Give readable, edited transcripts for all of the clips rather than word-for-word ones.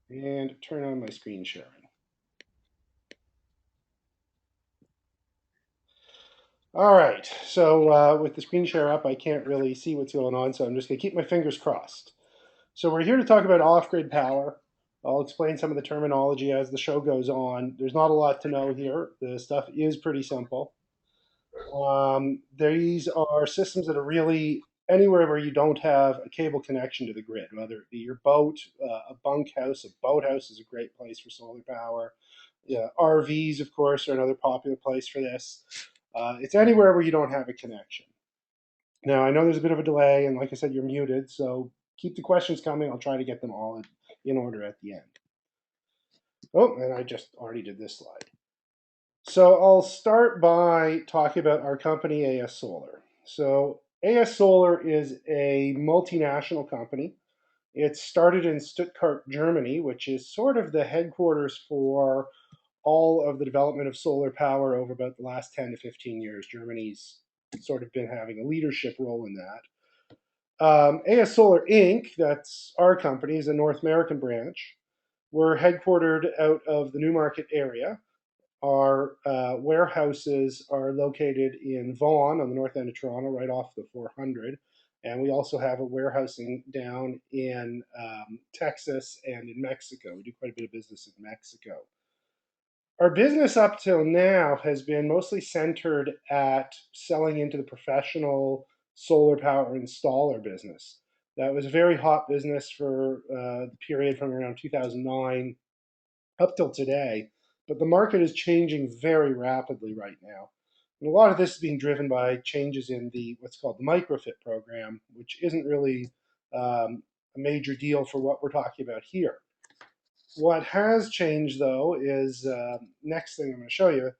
and turn on my screen sharing. All right, so with the screen share up, I can't really see what's going on, so I'm just going to keep my fingers crossed. So we're here to talk about off-grid power. I'll explain some of the terminology as the show goes on. There's not a lot to know here. The stuff is pretty simple. These are systems that are really anywhere where you don't have a cable connection to the grid, whether it be your boat, a bunkhouse. A boathouse is a great place for solar power. Yeah, RVs, of course, are another popular place for this. It's anywhere where you don't have a connection. Now, I know there's a bit of a delay, and like I said, you're muted, so keep the questions coming. I'll try to get them all in order at the end. Oh, and I just already did this slide. So I'll start by talking about our company, AS Solar. So AS Solar is a multinational company. It started in Stuttgart, Germany, which is sort of the headquarters for all of the development of solar power over about the last 10 to 15 years. Germany's sort of been having a leadership role in that. AS Solar Inc., that's our company, is a North American branch. We're headquartered out of the Newmarket area. Our warehouses are located in Vaughan on the north end of Toronto, right off the 400. And we also have a warehousing down in Texas and in Mexico. We do quite a bit of business in Mexico. Our business up till now has been mostly centered at selling into the professional solar power installer business. That was a very hot business for the period from around 2009 up till today, but the market is changing very rapidly right now. And a lot of this is being driven by changes in the what's called the microfit program, which isn't really a major deal for what we're talking about here. What has changed though is next thing I'm going to show you.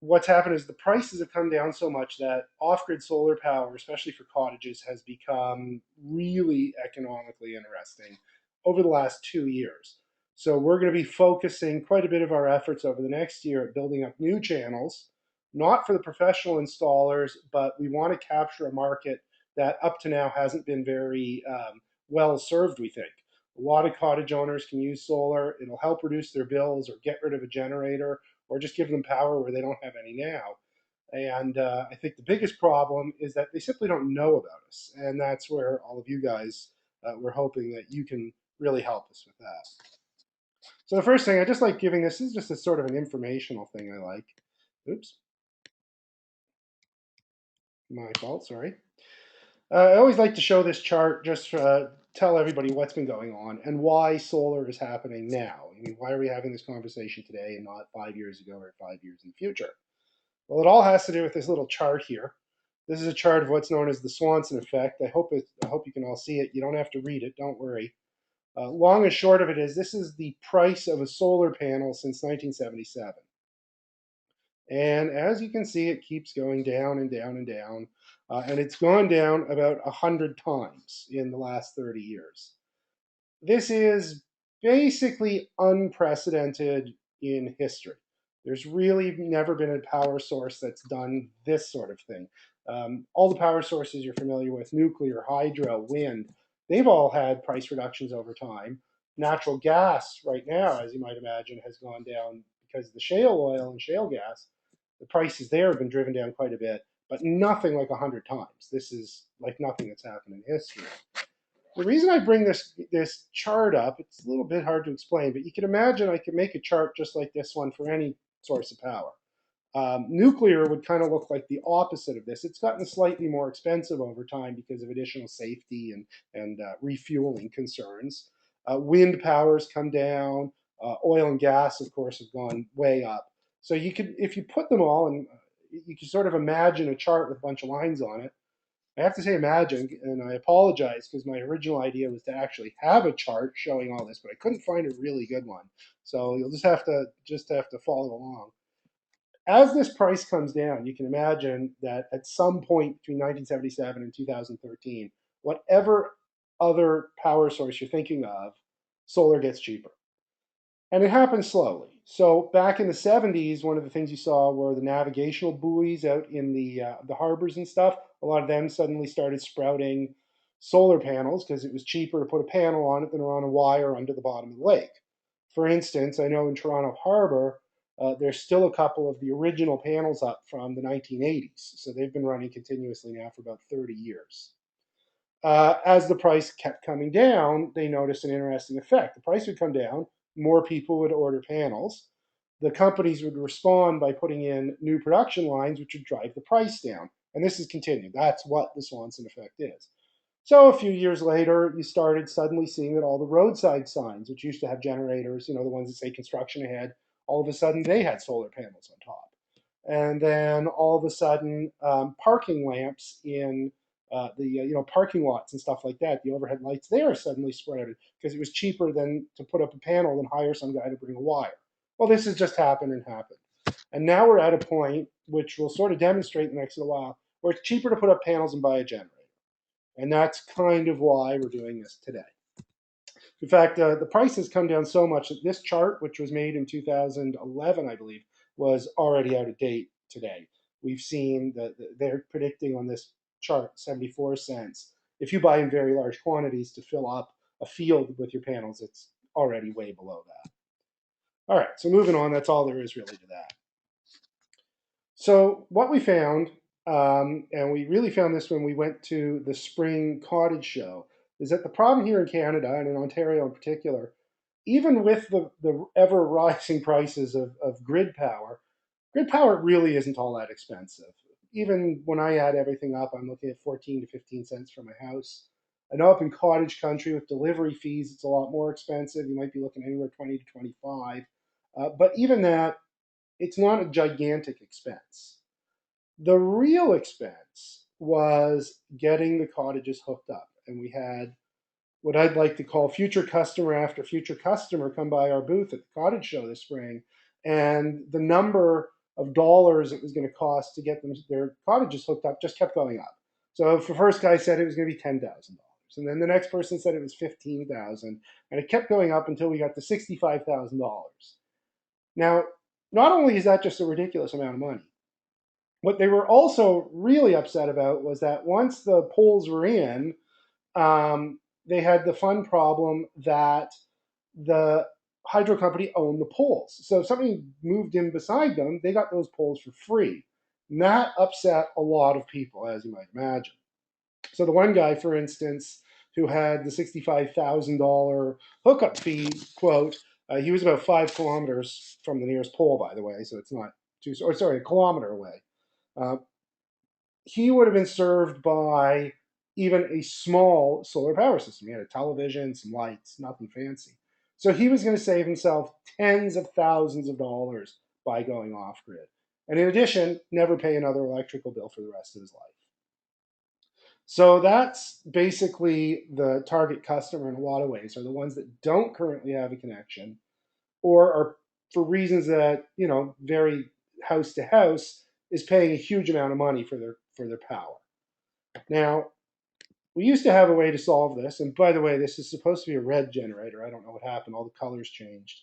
What's happened is the prices have come down so much that off-grid solar power, especially for cottages, has become really economically interesting over the last 2 years. So we're going to be focusing quite a bit of our efforts over the next year at building up new channels, not for the professional installers, but we want to capture a market that up to now hasn't been very well served, we think. A lot of cottage owners can use solar. It'll help reduce their bills or get rid of a generator or just give them power where they don't have any now. And I think the biggest problem is that they simply don't know about us. And that's where all of you guys, we're hoping that you can really help us with that. So the first thing I just like giving this is just a sort of an informational thing I like. Oops, my fault, sorry. I always like to show this chart just to tell everybody what's been going on and why solar is happening now. I mean, why are we having this conversation today and not 5 years ago or 5 years in the future? Well, it all has to do with this little chart here. This is a chart of what's known as the Swanson effect. I hope you can all see it. You don't have to read it. Don't worry. Long and short of it is this is the price of a solar panel since 1977. And as you can see, it keeps going down and down and down. And it's gone down about 100 times in the last 30 years. This is basically unprecedented in history. There's really never been a power source that's done this sort of thing. All the power sources you're familiar with, nuclear, hydro, wind, they've all had price reductions over time. Natural gas, right now, as you might imagine, has gone down because of the shale oil and shale gas. The prices there have been driven down quite a bit, but nothing like 100 times. This is like nothing that's happened in history. The reason I bring this chart up, it's a little bit hard to explain, but you can imagine I could make a chart just like this one for any source of power. Nuclear would kind of look like the opposite of this. It's gotten slightly more expensive over time because of additional safety and refueling concerns. Wind powers come down. Oil and gas, of course, have gone way up. So you could, if you put them all, and you can sort of imagine a chart with a bunch of lines on it. I have to say imagine, and I apologize because my original idea was to actually have a chart showing all this, but I couldn't find a really good one. So you'll just have to follow along. As this price comes down, you can imagine that at some point between 1977 and 2013, whatever other power source you're thinking of, solar gets cheaper. And it happens slowly. So back in the 70s, one of the things you saw were the navigational buoys out in the harbors and stuff. A lot of them suddenly started sprouting solar panels because it was cheaper to put a panel on it than run a wire under the bottom of the lake. For instance, I know in Toronto Harbor, there's still a couple of the original panels up from the 1980s. So they've been running continuously now for about 30 years. As the price kept coming down, they noticed an interesting effect. The price would come down, more people would order panels. The companies would respond by putting in new production lines, which would drive the price down. And this has continued. That's what the Swanson effect is. So a few years later, you started suddenly seeing that all the roadside signs, which used to have generators, the ones that say construction ahead, all of a sudden they had solar panels on top. And then all of a sudden, parking lamps in the parking lots and stuff like that, the overhead lights there suddenly sprouted because it was cheaper than to put up a panel than hire some guy to bring a wire. Well, this has just happened and happened. And now we're at a point, which we'll sort of demonstrate in the next little while, where it's cheaper to put up panels and buy a generator. And that's kind of why we're doing this today. In fact, the price has come down so much that this chart, which was made in 2011, I believe, was already out of date today. We've seen that they're predicting on this chart 74 cents. If you buy in very large quantities to fill up a field with your panels, it's already way below that. All right, so moving on, that's all there is really to that. So what we found, and we really found this when we went to the spring Cottage show, is that the problem here in Canada, and in Ontario in particular, even with the ever rising prices of grid power really isn't all that expensive. Even when I add everything up, I'm looking at 14 to 15 cents for my house. I know up in cottage country with delivery fees, it's a lot more expensive. You might be looking anywhere 20 to 25. But even that, it's not a gigantic expense. The real expense was getting the cottages hooked up. And we had what I'd like to call future customer after future customer come by our booth at the Cottage show this spring. And the number of dollars it was going to cost to get them their cottages hooked up just kept going up. So the first guy said it was going to be $10,000. And then the next person said it was $15,000. And it kept going up until we got to $65,000. Now, not only is that just a ridiculous amount of money, what they were also really upset about was that once the poles were in, they had the fun problem that the hydro company owned the poles. So if somebody moved in beside them, they got those poles for free. And that upset a lot of people, as you might imagine. So the one guy, for instance, who had the $65,000 hookup fee quote, he was about 5 kilometers from the nearest pole, by the way, so it's not too, or sorry, a kilometer away. Uh, he would have been served by even a small solar power system. He had a television, some lights, nothing fancy. So he was going to save himself tens of thousands of dollars by going off grid. And in addition, never pay another electrical bill for the rest of his life. So that's basically the target customer in a lot of ways, are the ones that don't currently have a connection or are, for reasons that, vary house to house, is paying a huge amount of money for their power. Now, we used to have a way to solve this, and by the way, this is supposed to be a red generator. I don't know what happened. All the colors changed.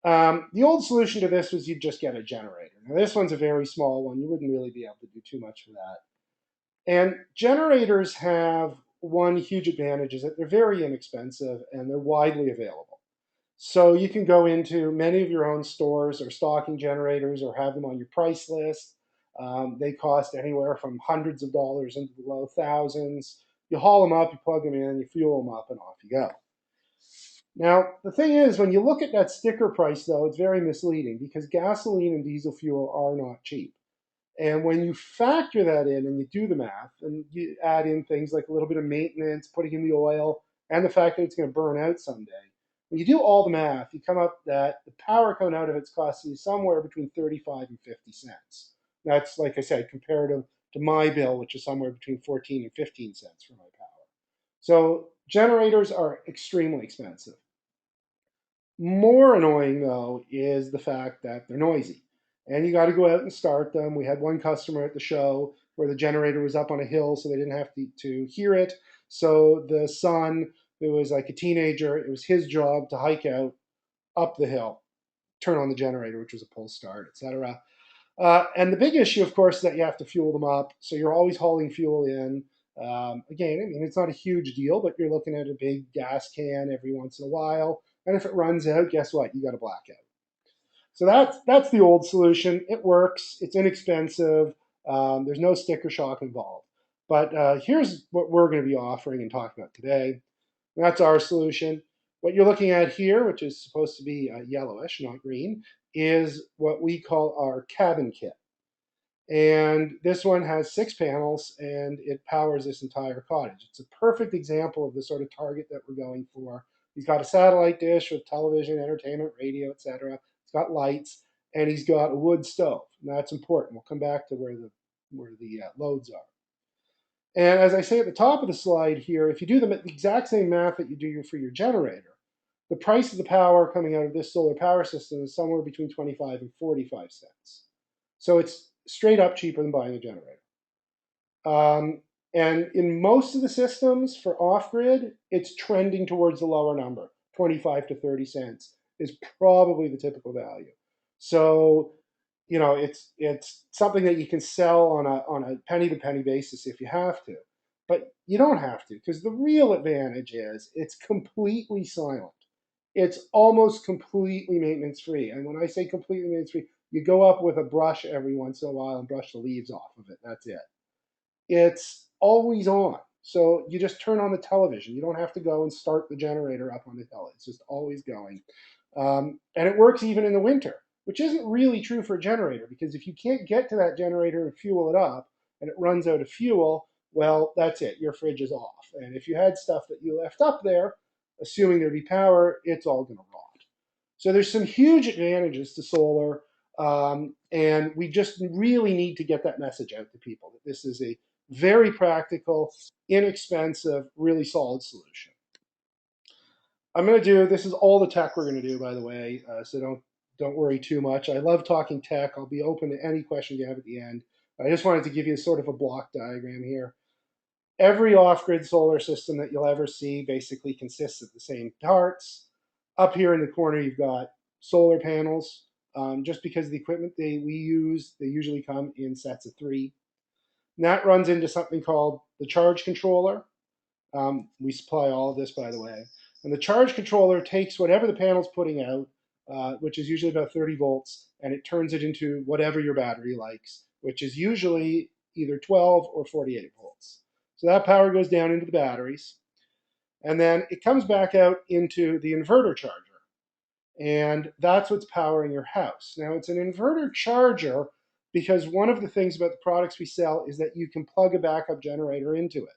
The old solution to this was you'd just get a generator. Now, this one's a very small one. You wouldn't really be able to do too much for that. And generators have one huge advantage is that they're very inexpensive and they're widely available. So you can go into many of your own stores or stocking generators or have them on your price list. They cost anywhere from hundreds of dollars into the low thousands. You haul them up, you plug them in, you fuel them up, and off you go. Now, the thing is, when you look at that sticker price, though, it's very misleading because gasoline and diesel fuel are not cheap. And when you factor that in and you do the math and you add in things like a little bit of maintenance, putting in the oil, and the fact that it's going to burn out someday, when you do all the math, you come up that the power coming out of it's costing you somewhere between 35 and 50 cents. That's, like I said, comparative to my bill, which is somewhere between 14 and 15 cents for my power. So generators are extremely expensive. More annoying, though, is the fact that they're noisy. And you got to go out and start them. We had one customer at the show where the generator was up on a hill, so they didn't have to hear it. So the son, who was like a teenager, it was his job to hike out up the hill, turn on the generator, which was a pull start, etc. And the big issue, of course, is that you have to fuel them up. So you're always hauling fuel in. Again, I mean, it's not a huge deal, but you're looking at a big gas can every once in a while. And if it runs out, guess what? You got a blackout. So that's the old solution. It works. It's inexpensive. There's no sticker shock involved. But here's what we're going to be offering and talking about today. And that's our solution. What you're looking at here, which is supposed to be yellowish, not green, is what we call our cabin kit. And this one has 6 panels and it powers this entire cottage. It's a perfect example of the sort of target that we're going for. He's got a satellite dish with television, entertainment, radio, etc. He's got lights and he's got a wood stove. And that's important. We'll come back to where the loads are. And as I say at the top of the slide here, if you do the exact same math that you do for your generator, the price of the power coming out of this solar power system is somewhere between 25 and 45 cents. So it's straight up cheaper than buying a generator. And in most of the systems for off-grid, it's trending towards the lower number. 25 to 30 cents is probably the typical value. So, you know, it's something that you can sell on a penny to penny basis if you have to. But you don't have to, because the real advantage is it's completely silent. It's almost completely maintenance free. And when I say completely maintenance free, you go up with a brush every once in a while and brush the leaves off of it. That's it. It's always on. So you just turn on the television. You don't have to go and start the generator up on the telly. It's just always going. And it works even in the winter, which isn't really true for a generator, because if you can't get to that generator and fuel it up and it runs out of fuel, well, that's it. Your fridge is off. And if you had stuff that you left up there, assuming there'd be power, it's all going to rot. So there's some huge advantages to solar, and we just really need to get that message out to people that this is a very practical, inexpensive, really solid solution. I'm going to do, this is all the tech we're going to do, by the way, so don't worry too much. I love talking tech. I'll be open to any question you have at the end. I just wanted to give you sort of a block diagram here. Every off-grid solar system that you'll ever see basically consists of the same parts. Up here in the corner, you've got solar panels. Just because the equipment we use, they usually come in sets of 3. And that runs into something called the charge controller. We supply all of this, by the way. And the charge controller takes whatever the panel's putting out, which is usually about 30 volts, and it turns it into whatever your battery likes, which is usually either 12 or 48 volts. So that power goes down into the batteries, and then it comes back out into the inverter charger. And that's what's powering your house. Now, it's an inverter charger because one of the things about the products we sell is that you can plug a backup generator into it.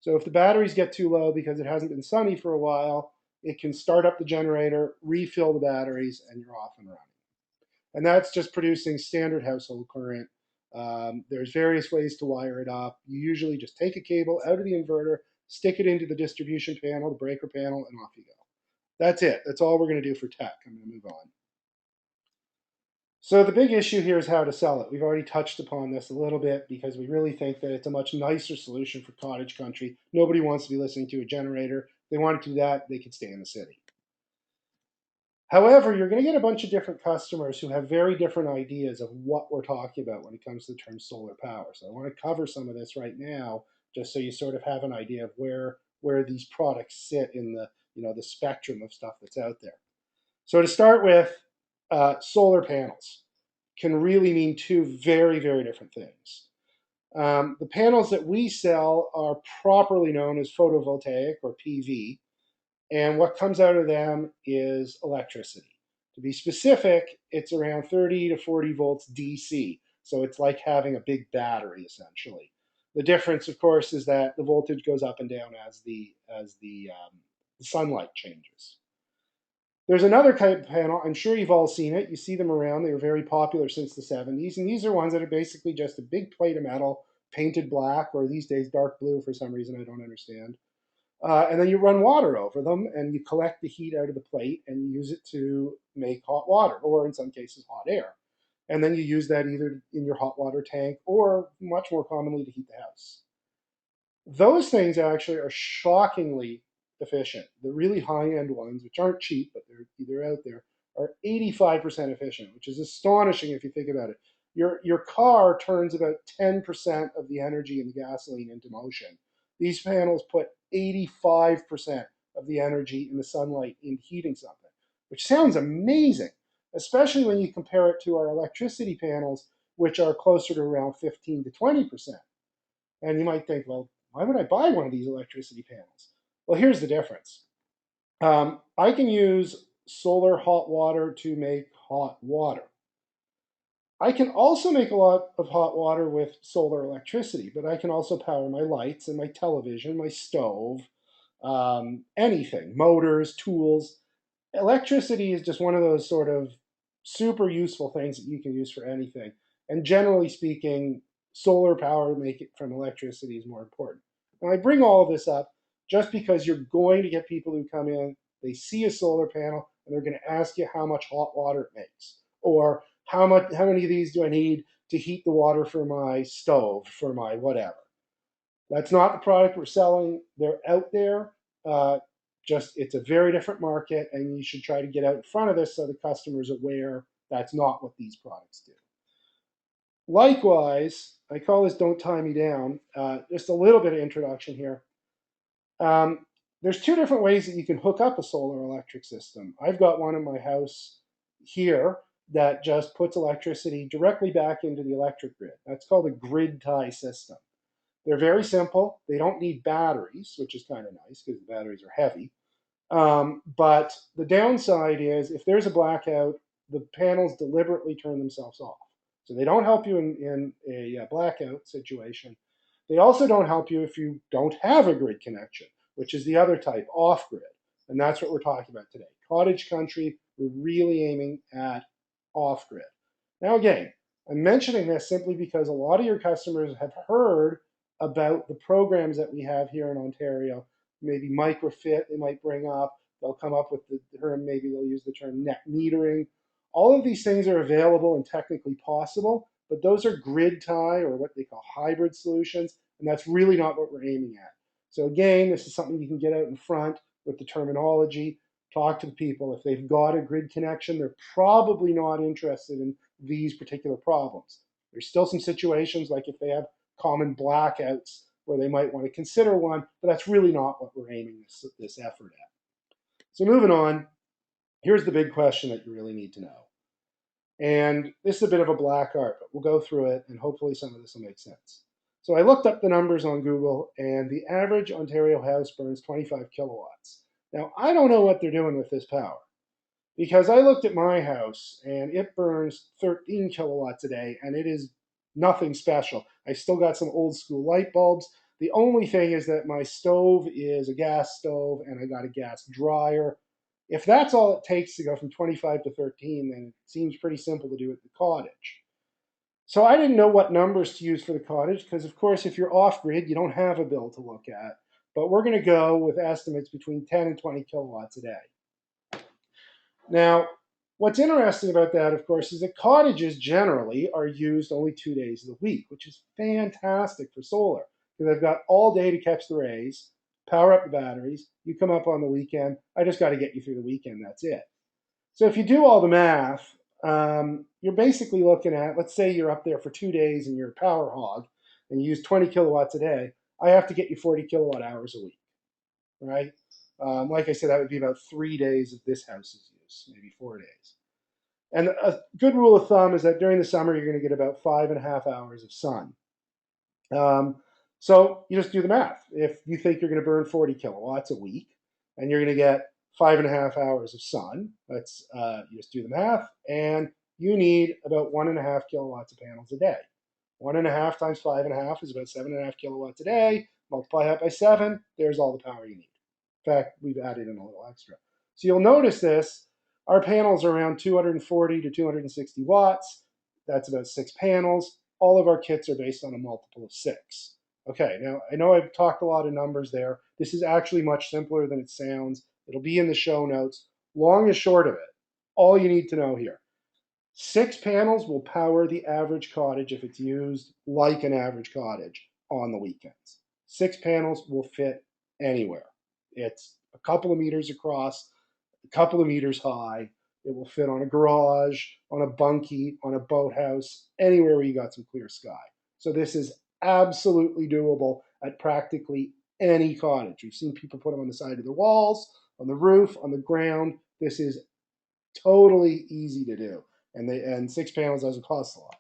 So if the batteries get too low because it hasn't been sunny for a while, it can start up the generator, refill the batteries, and you're off and running. And that's just producing standard household current. There's various ways to wire it up. You usually just take a cable out of the inverter, stick it into the distribution panel, the breaker panel, and off you go. That's it. That's all we're going to do for tech. I'm going to move on. So the big issue here is how to sell it. We've already touched upon this a little bit because we really think that it's a much nicer solution for cottage country. Nobody wants to be listening to a generator. If they want to do that, they can stay in the city. However, you're going to get a bunch of different customers who have very different ideas of what we're talking about when it comes to the term solar power. So I want to cover some of this right now, just so you sort of have an idea of where these products sit in the spectrum of stuff that's out there. So to start with, solar panels can really mean 2 very, very different things. The panels that we sell are properly known as photovoltaic or PV, and what comes out of them is electricity. To be specific, it's around 30 to 40 volts DC, so it's like having a big battery essentially. The difference, of course, is that the voltage goes up and down as the sunlight changes. There's another type of panel, I'm sure you've all seen it. You see them around. They were very popular since the 70s. And these are ones that are basically just a big plate of metal painted black, or these days dark blue for some reason I don't understand. And then you run water over them and you collect the heat out of the plate and you use it to make hot water, or in some cases hot air. And then you use that either in your hot water tank or much more commonly to heat the house. Those things actually are shockingly efficient. The really high-end ones, which aren't cheap, but they're out there, are 85% efficient, which is astonishing if you think about it. Your car turns about 10% of the energy in the gasoline into motion. These panels put 85% of the energy in the sunlight in heating something, which sounds amazing, especially when you compare it to our electricity panels, which are closer to around 15 to 20%. And you might think, well, why would I buy one of these electricity panels? Well, here's the difference. I can use solar hot water to make hot water. I can also make a lot of hot water with solar electricity, but I can also power my lights and my television, my stove, anything, motors, tools. Electricity is just one of those sort of super useful things that you can use for anything. And generally speaking, solar power make it from electricity is more important. And I bring all of this up just because you're going to get people who come in, they see a solar panel, and they're going to ask you how much hot water it makes, or how many of these do I need to heat the water for my stove, for my whatever. That's not the product we're selling. They're out there. Uh, just it's a very different market, and you should try to get out in front of this so the customer's aware that's not what these products do. Likewise, I call this "Don't Tie Me Down." Just a little bit of introduction here. Um, there's two different ways that you can hook up a solar electric system. I've got one in my house here that just puts electricity directly back into the electric grid. That's called a grid tie system. They're very simple. They don't need batteries, which is kind of nice because the batteries are heavy. But the downside is if there's a blackout, the panels deliberately turn themselves off. So they don't help you in a blackout situation. They also don't help you if you don't have a grid connection, which is the other type, off grid. And that's what we're talking about today. Cottage country, we're really aiming at off grid. Now, again, I'm mentioning this simply because a lot of your customers have heard about the programs that we have here in Ontario. Maybe microfit they might bring up. They'll come up with the term, maybe they'll use the term net metering. All of these things are available and technically possible, but those are grid tie or what they call hybrid solutions, and that's really not what we're aiming at. So again, this is something you can get out in front with the terminology, talk to the people. If they've got a grid connection, they're probably not interested in these particular problems. There's still some situations like if they have common blackouts where they might want to consider one, but that's really not what we're aiming this effort at. So moving on, here's the big question that you really need to know. And this is a bit of a black art, but we'll go through it and hopefully some of this will make sense. So I looked up the numbers on Google, and the average Ontario house burns 25 kilowatts. Now, I don't know what they're doing with this power because I looked at my house and it burns 13 kilowatts a day, and it is nothing special. I still got some old school light bulbs. The only thing is that my stove is a gas stove and I got a gas dryer. If that's all it takes to go from 25 to 13, then it seems pretty simple to do at the cottage. So I didn't know what numbers to use for the cottage because, of course, if you're off grid, you don't have a bill to look at. But we're going to go with estimates between 10 and 20 kilowatts a day. Now, what's interesting about that, of course, is that cottages generally are used only 2 days of the week, which is fantastic for solar because I've got all day to catch the rays, power up the batteries. You come up on the weekend. I just got to get you through the weekend. That's it. So if you do all the math, you're basically looking at, let's say you're up there for 2 days and you're a power hog and you use 20 kilowatts a day. I have to get you 40 kilowatt hours a week, right? Like I said, that would be about 3 days of this house's use, maybe 4 days. And a good rule of thumb is that during the summer, you're going to get about 5.5 hours of sun. So you just do the math. If you think you're going to burn 40 kilowatts a week and you're going to get 5.5 hours of sun, you just do the math, and you need about 1.5 kilowatts of panels a day. 1.5 times 5.5 is about 7.5 kilowatts a day. Multiply that by 7, there's all the power you need. In fact, we've added in a little extra. So you'll notice this. Our panels are around 240 to 260 watts. That's about 6 panels. All of our kits are based on a multiple of 6. Okay, now I know I've talked a lot of numbers there. This is actually much simpler than it sounds. It'll be in the show notes. Long and short of it, all you need to know here. 6 panels will power the average cottage if it's used like an average cottage on the weekends. 6 panels will fit anywhere. It's a couple of meters across, a couple of meters high. It will fit on a garage, on a bunkie, on a boathouse, anywhere where you got some clear sky. So this is absolutely doable at practically any cottage. We've seen people put them on the side of their walls, on the roof, on the ground. This is totally easy to do, and 6 panels doesn't cost a lot.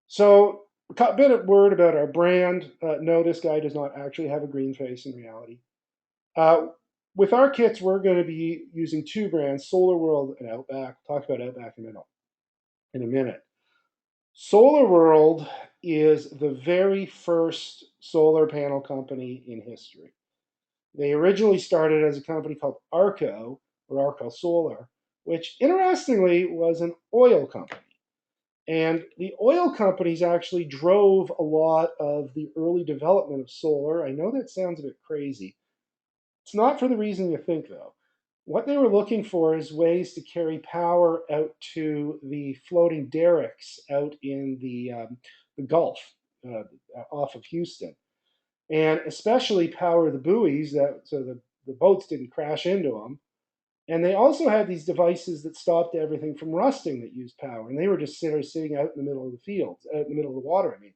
So a bit of word about our brand. No, this guy does not actually have a green face in reality. Uh, with our kits, we're going to be using two brands, SolarWorld and Outback. We'll talk about Outback in a minute. SolarWorld is the very first solar panel company in history. They originally started as a company called Arco, or Arco Solar, which interestingly was an oil company. And the oil companies actually drove a lot of the early development of solar. I know that sounds a bit crazy. It's not for the reason you think, though. What they were looking for is ways to carry power out to the floating derricks out in the Gulf uh, off of Houston, and especially power the buoys so the boats didn't crash into them. And they also had these devices that stopped everything from rusting that used power, and they were just sitting out in the middle of the fields, out in the middle of the water. I mean,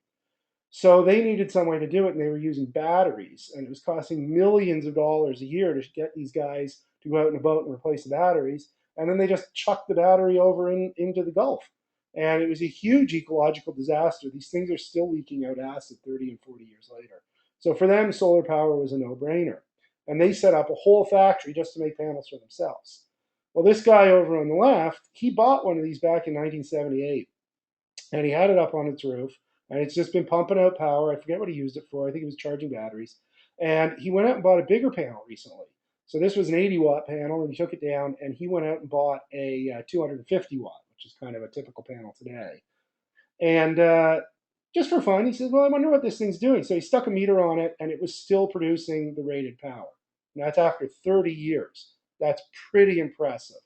so they needed some way to do it, and they were using batteries, and it was costing millions of dollars a year to get these guys to go out in a boat and replace the batteries, and then they just chucked the battery over into the Gulf. And it was a huge ecological disaster. These things are still leaking out acid 30 and 40 years later. So for them, solar power was a no-brainer. And they set up a whole factory just to make panels for themselves. Well, this guy over on the left, he bought one of these back in 1978, and he had it up on its roof, and it's just been pumping out power. I forget what he used it for. I think he was charging batteries. And he went out and bought a bigger panel recently. So this was an 80-watt panel, and he took it down, and he went out and bought a 250-watt, which is kind of a typical panel today. And just for fun, he said, well, I wonder what this thing's doing. So he stuck a meter on it, and it was still producing the rated power. And that's after 30 years. That's pretty impressive,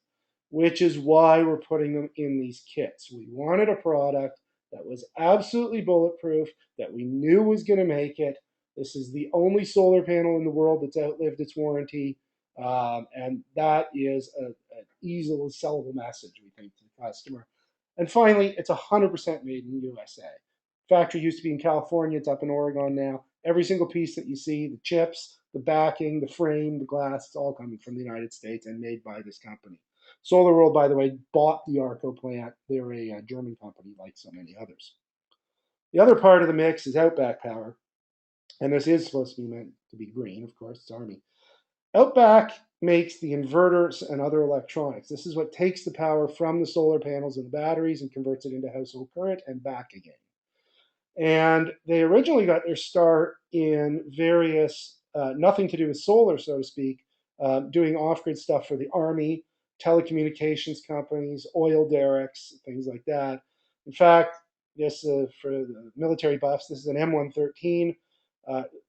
which is why we're putting them in these kits. We wanted a product that was absolutely bulletproof, that we knew was going to make it. This is the only solar panel in the world that's outlived its warranty. And that is an easily sellable message, we think, to the customer. And finally, it's 100% made in the USA. Factory used to be in California. It's up in Oregon now. Every single piece that you see, the chips, the backing, the frame, the glass, it's all coming from the United States and made by this company. SolarWorld, by the way, bought the Arco plant. They're a German company like so many others. The other part of the mix is Outback Power. And this is supposed to be meant to be green, of course, it's Army. Outback makes the inverters and other electronics. This is what takes the power from the solar panels and the batteries and converts it into household current and back again. And they originally got their start in various, nothing to do with solar, so to speak, doing off grid stuff for the Army, telecommunications companies, oil derricks, things like that. In fact, this for the military buffs, this is an M113.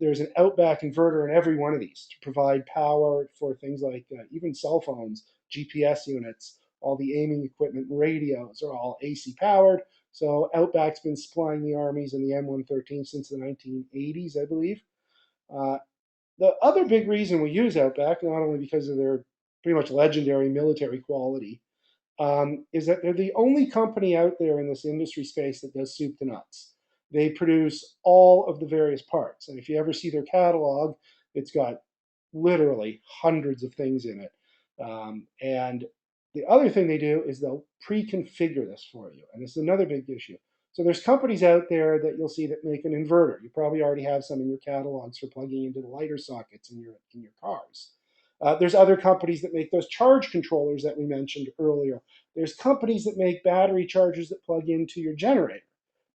There's an Outback inverter in every one of these to provide power for things like even cell phones, GPS units, all the aiming equipment, radios are all AC powered. So Outback's been supplying the armies and the M113 since the 1980s, I believe. Uh, the other big reason we use Outback, not only because of their pretty much legendary military quality, is that they're the only company out there in this industry space that does soup to nuts. They produce all of the various parts. And if you ever see their catalog, it's got literally hundreds of things in it. And the other thing they do is they'll pre-configure this for you. And this is another big issue. So there's companies out there that you'll see that make an inverter. You probably already have some in your catalogs for plugging into the lighter sockets in your cars. There's other companies that make those charge controllers that we mentioned earlier. There's companies that make battery chargers that plug into your generator,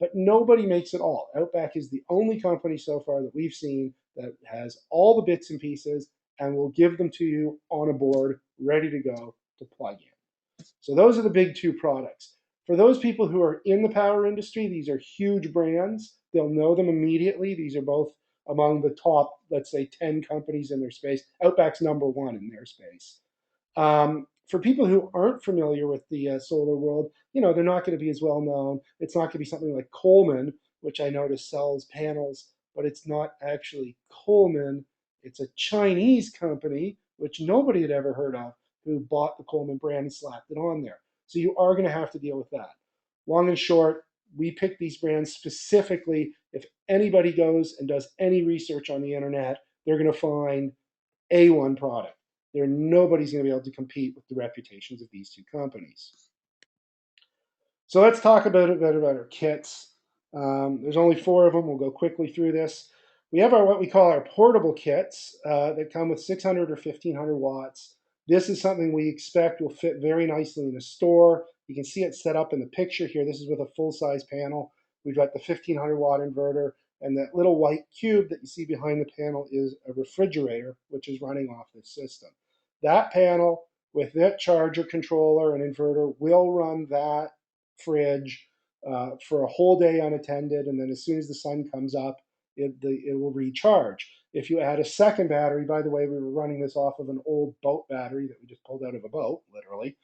but nobody makes it all. Outback is the only company so far that we've seen that has all the bits and pieces and will give them to you on a board ready to go to plug in. So those are the big two products. For those people who are in the power industry, these are huge brands. They'll know them immediately. These are both among the top, let's say, 10 companies in their space. Outback's number one in their space. For people who aren't familiar with the solar world, they're not going to be as well known. It's not going to be something like Coleman, which I notice sells panels, but it's not actually Coleman. It's a Chinese company, which nobody had ever heard of, who bought the Coleman brand and slapped it on there. So you are going to have to deal with that. Long and short, We pick these brands specifically. If anybody goes and does any research on the internet, they're going to find A1 product. Nobody's going to be able to compete with the reputations of these two companies. So let's talk about our kits. There's only 4 of them. We'll go quickly through this. We have what we call our portable kits that come with 600 or 1500 watts. This is something we expect will fit very nicely in a store. You can see it set up in the picture here. This is with a full-size panel. We've got the 1500 watt inverter, and that little white cube that you see behind the panel is a refrigerator, which is running off this system. That panel with that charger controller and inverter will run that fridge for a whole day unattended, and then as soon as the sun comes up, it will recharge. If you add a second battery, by the way, we were running this off of an old boat battery that we just pulled out of a boat, literally.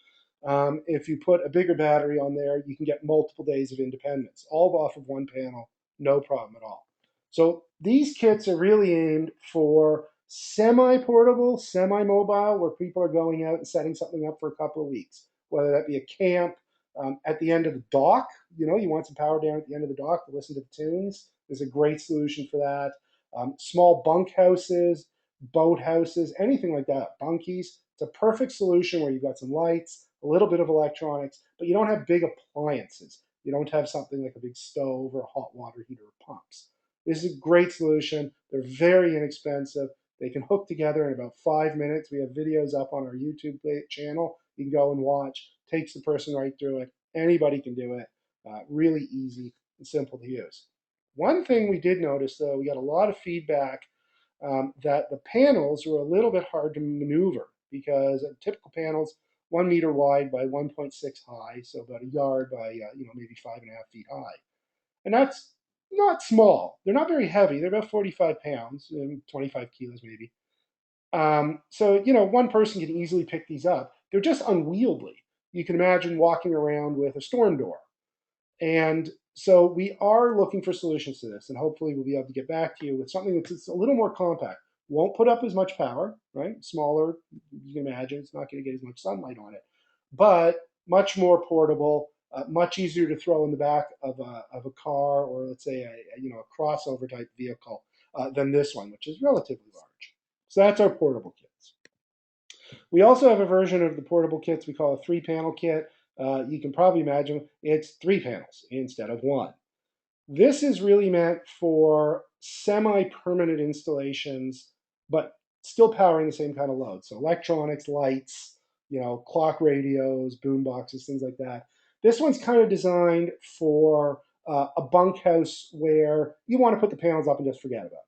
If you put a bigger battery on there, you can get multiple days of independence, all off of one panel, no problem at all. So these kits are really aimed for semi-portable, semi-mobile, where people are going out and setting something up for a couple of weeks, whether that be a camp, at the end of the dock. You want some power down at the end of the dock to listen to the tunes. There's a great solution for that. Small bunkhouses, boathouses, anything like that, bunkies. It's a perfect solution where you've got some lights, a little bit of electronics, but you don't have big appliances. You don't have something like a big stove or a hot water heater or pumps. This is a great solution. They're very inexpensive. They can hook together in about 5 minutes. We have videos up on our YouTube channel. You can go and watch. Takes the person right through it. Anybody can do it. Really easy and simple to use. One thing we did notice, though, we got a lot of feedback that the panels were a little bit hard to maneuver because typical panels, 1 meter wide by 1.6 high, so about a yard by maybe 5.5 feet high, and that's not small. They're not very heavy. They're about 45 pounds, 25 kilos maybe. So one person can easily pick these up. They're just unwieldy. You can imagine walking around with a storm door. And so we are looking for solutions to this, and hopefully we'll be able to get back to you with something that's a little more compact. Won't put up as much power, right? Smaller, you can imagine. It's not going to get as much sunlight on it, but much more portable, much easier to throw in the back of a car, or let's say a crossover type vehicle than this one, which is relatively large. So that's our portable kits. We also have a version of the portable kits we call a 3-panel kit. You can probably imagine it's 3 panels instead of 1. This is really meant for semi-permanent installations, but still powering the same kind of load. So electronics, lights, clock radios, boom boxes, things like that. This one's kind of designed for a bunkhouse where you want to put the panels up and just forget about them.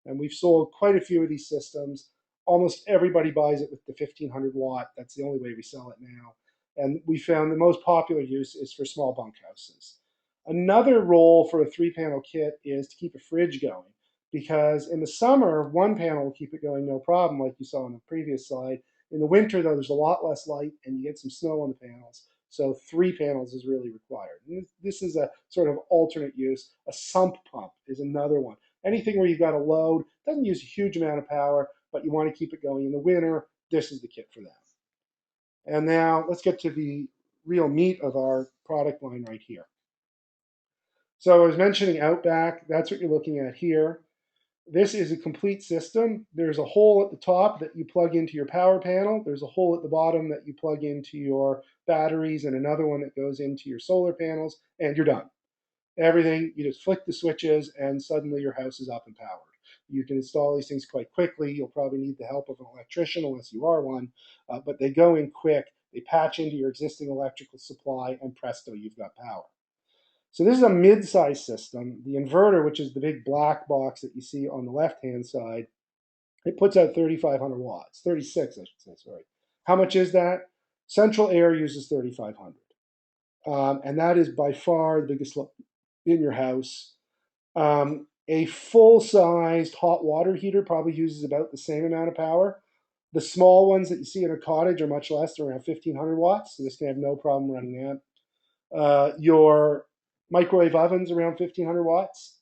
And we've sold quite a few of these systems. Almost everybody buys it with the 1500 watt. That's the only way we sell it now. And we found the most popular use is for small bunkhouses. Another role for a 3-panel kit is to keep a fridge going, because in the summer, 1 panel will keep it going no problem, like you saw on the previous slide. In the winter, though, there's a lot less light and you get some snow on the panels. So 3 panels is really required. And this is a sort of alternate use. A sump pump is another one. Anything where you've got a load, doesn't use a huge amount of power, but you want to keep it going in the winter, this is the kit for that. And now let's get to the real meat of our product line right here. So I was mentioning Outback. That's what you're looking at here. This is a complete system. There's a hole at the top that you plug into your power panel. There's a hole at the bottom that you plug into your batteries, and another one that goes into your solar panels, and you're done. Everything, you just flick the switches, and suddenly your house is up and powered. You can install these things quite quickly. You'll probably need the help of an electrician unless you are one, but they go in quick. They patch into your existing electrical supply, and presto, you've got power. So this is a mid-size system. The inverter, which is the big black box that you see on the left-hand side, it puts out 3,500 watts, 36, I should say, sorry. How much is that? Central Air uses 3,500. And that is by far the biggest load in your house. A full-sized hot water heater probably uses about the same amount of power. The small ones that you see in a cottage are much less. They're around 1,500 watts, so this can have no problem running that. Your microwave oven's around 1,500 watts.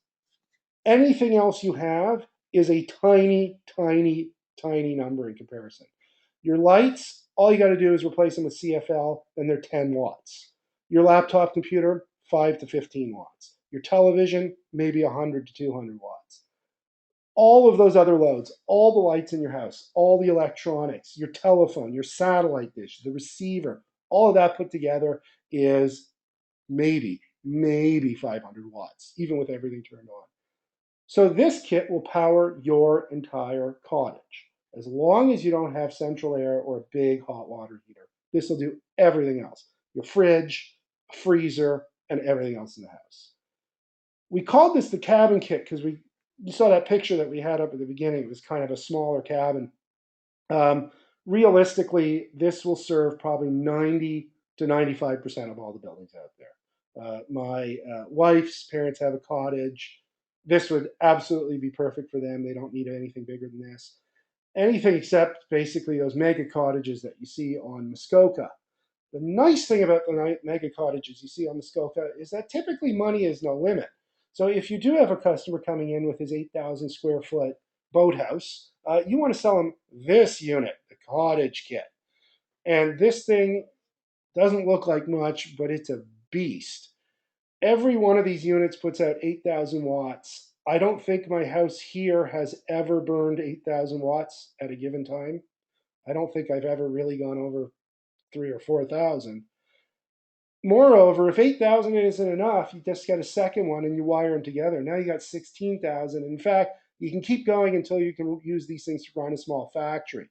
Anything else you have is a tiny, tiny, tiny number in comparison. Your lights, all you got to do is replace them with CFL, and they're 10 watts. Your laptop computer, 5 to 15 watts. Your television, maybe 100 to 200 watts. All of those other loads, all the lights in your house, all the electronics, your telephone, your satellite dish, the receiver, all of that put together is maybe 500 watts, even with everything turned on. So this kit will power your entire cottage. As long as you don't have central air or a big hot water heater, this will do everything else. Your fridge, freezer, and everything else in the house. We called this the cabin kit because you saw that picture that we had up at the beginning. It was kind of a smaller cabin. Um, Realistically, this will serve probably 90 to 95% of all the buildings out there. My wife's parents have a cottage. This would absolutely be perfect for them. They don't need anything bigger than this. Anything except basically those mega cottages that you see on Muskoka. The nice thing about the mega cottages you see on Muskoka is that typically money is no limit. So if you do have a customer coming in with his 8,000 square foot boathouse, you want to sell him this unit, the Cottage kit. And this thing doesn't look like much, but it's a beast. Every one of these units puts out 8,000 watts. I don't think my house here has ever burned 8,000 watts at a given time. I don't think I've ever really gone over 3 or 4,000. Moreover, if 8,000 isn't enough, you just get a second one and you wire them together. Now you got 16,000. In fact, you can keep going until you can use these things to run a small factory.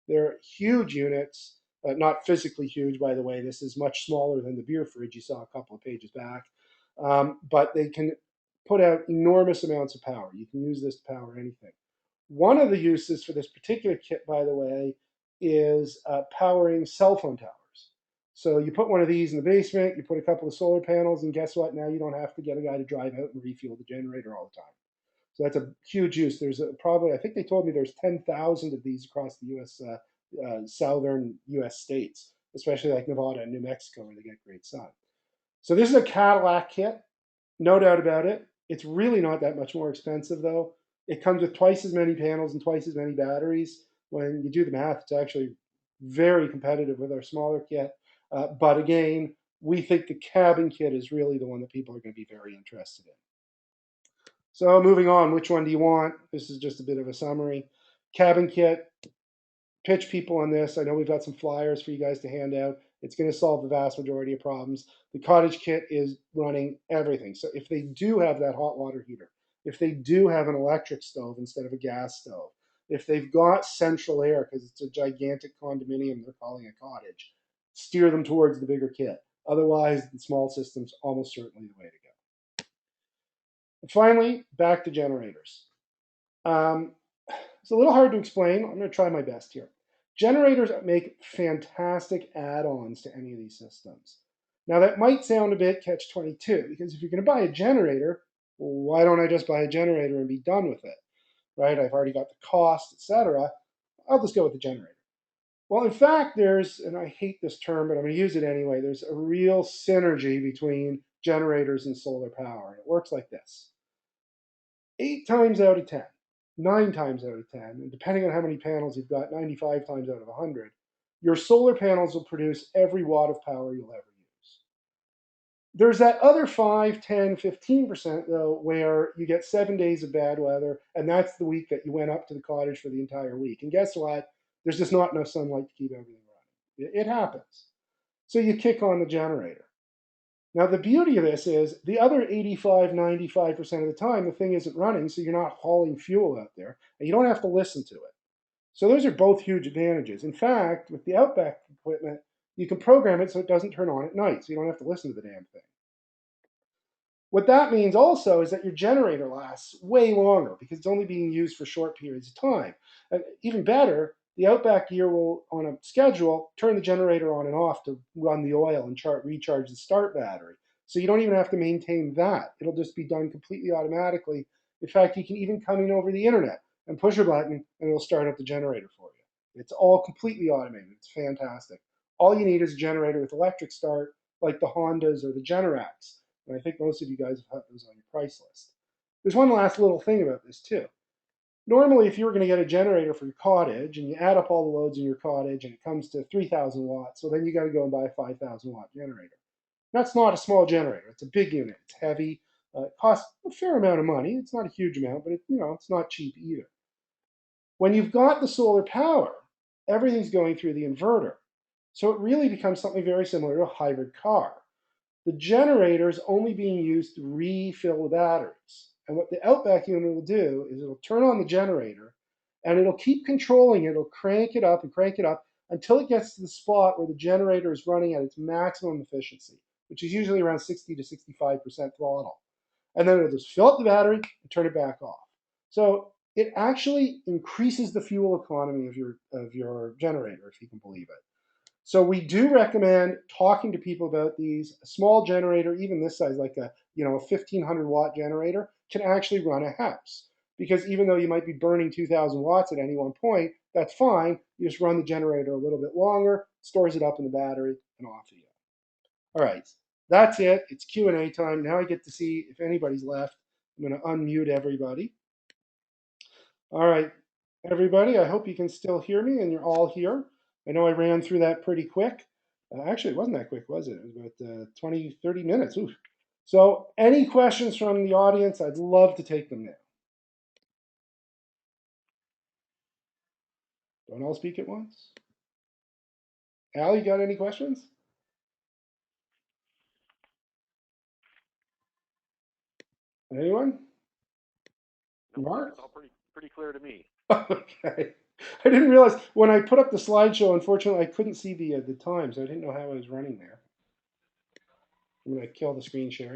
They're huge units, not physically huge, by the way. This is much smaller than the beer fridge you saw a couple of pages back. But they can put out enormous amounts of power. You can use this to power anything. One of the uses for this particular kit, by the way, is powering cell phone towers. So you put one of these in the basement, you put a couple of solar panels, and guess what? Now you don't have to get a guy to drive out and refuel the generator all the time. So that's a huge use. There's probably, I think they told me there's 10,000 of these across the U.S. Southern U.S. states, especially like Nevada and New Mexico, where they get great sun. So this is a Cadillac kit, no doubt about it. It's really not that much more expensive, though. It comes with twice as many panels and twice as many batteries. When you do the math, it's actually very competitive with our smaller kit. But again, we think the cabin kit is really the one that people are going to be very interested in. So moving on, which one do you want? This is just a bit of a summary. Cabin kit, pitch people on this. I know we've got some flyers for you guys to hand out. It's going to solve the vast majority of problems. The Cottage kit is running everything. So if they do have that hot water heater, if they do have an electric stove instead of a gas stove, if they've got central air because it's a gigantic condominium they're calling a cottage, steer them towards the bigger kit. Otherwise, the small system's almost certainly the way to go. And finally, back to generators. It's a little hard to explain. I'm going to try my best here. Generators make fantastic add-ons to any of these systems. Now that might sound a bit catch-22 because if you're going to buy a generator, well, why don't I just buy a generator and be done with it, right? I've already got the cost, etc. I'll just go with the generator. Well, in fact, there's, and I hate this term, but I'm going to use it anyway, there's a real synergy between generators and solar power. And it works like this. 8 times out of 10, 9 times out of 10, and depending on how many panels you've got, 95 times out of 100, your solar panels will produce every watt of power you'll ever use. There's that other 5, 10, 15% though, where you get 7 days of bad weather, and that's the week that you went up to the cottage for the entire week. And guess what? There's just not enough sunlight to keep everything running. It happens. So you kick on the generator. Now, the beauty of this is the other 85, 95% of the time, the thing isn't running, so you're not hauling fuel out there, and you don't have to listen to it. So those are both huge advantages. In fact, with the Outback equipment, you can program it so it doesn't turn on at night, so you don't have to listen to the damn thing. What that means also is that your generator lasts way longer because it's only being used for short periods of time. And even better, the Outback gear will, on a schedule, turn the generator on and off to run the oil and recharge the start battery. So you don't even have to maintain that. It'll just be done completely automatically. In fact, you can even come in over the internet and push a button and it'll start up the generator for you. It's all completely automated. It's fantastic. All you need is a generator with electric start like the Hondas or the Generacs. And I think most of you guys have had those on your price list. There's one last little thing about this too. Normally, if you were going to get a generator for your cottage and you add up all the loads in your cottage and it comes to 3,000 watts, so then you got to go and buy a 5,000 watt generator. That's not a small generator. It's a big unit. It's heavy. It costs a fair amount of money. It's not a huge amount, but it's not cheap either. When you've got the solar power, everything's going through the inverter. So it really becomes something very similar to a hybrid car. The generator is only being used to refill the batteries. And what the Outback unit will do is it'll turn on the generator and it'll keep controlling it. It'll crank it up until it gets to the spot where the generator is running at its maximum efficiency, which is usually around 60 to 65% throttle. And then it'll just fill up the battery and turn it back off. So it actually increases the fuel economy of your generator, if you can believe it. So we do recommend talking to people about these. A small generator, even this size, like a 1500-watt generator, can actually run a house. Because even though you might be burning 2,000 watts at any one point, that's fine. You just run the generator a little bit longer, stores it up in the battery, and off you go. All right, that's it. It's Q&A time. Now I get to see if anybody's left. I'm going to unmute everybody. All right, everybody, I hope you can still hear me and you're all here. I know I ran through that pretty quick. Actually, it wasn't that quick, was it? It was about 20, 30 minutes. Oof. So any questions from the audience, I'd love to take them now. Don't all speak at once. Al, you got any questions? Anyone? No, Mark? it's all pretty clear to me. Okay. I didn't realize when I put up the slideshow, unfortunately, I couldn't see the time, so I didn't know how I was running there. I'm going to kill the screen sharing.